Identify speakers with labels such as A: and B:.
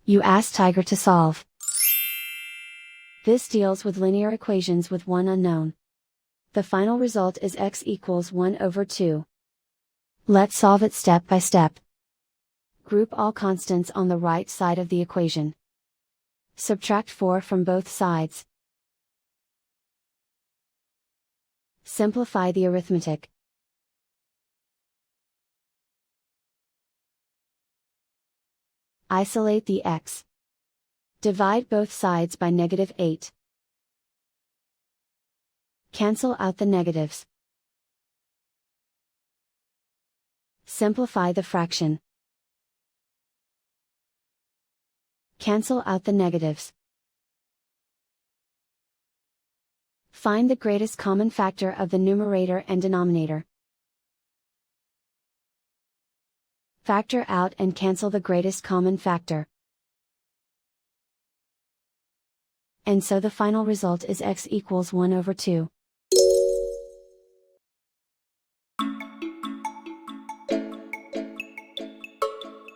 A: You ask Tiger to solve. This deals with linear equations with one unknown. The final result is x equals 1 over 2. Let's solve it step by step. Group all constants on the right side of the equation. Subtract 4 from both sides. Simplify the arithmetic. Isolate the x. Divide both sides by -8. Cancel out the negatives. Simplify the fraction. Cancel out the negatives. Find the greatest common factor of the numerator and denominator. Factor out and cancel the greatest common factor. And so the final result is x equals 1 over 2.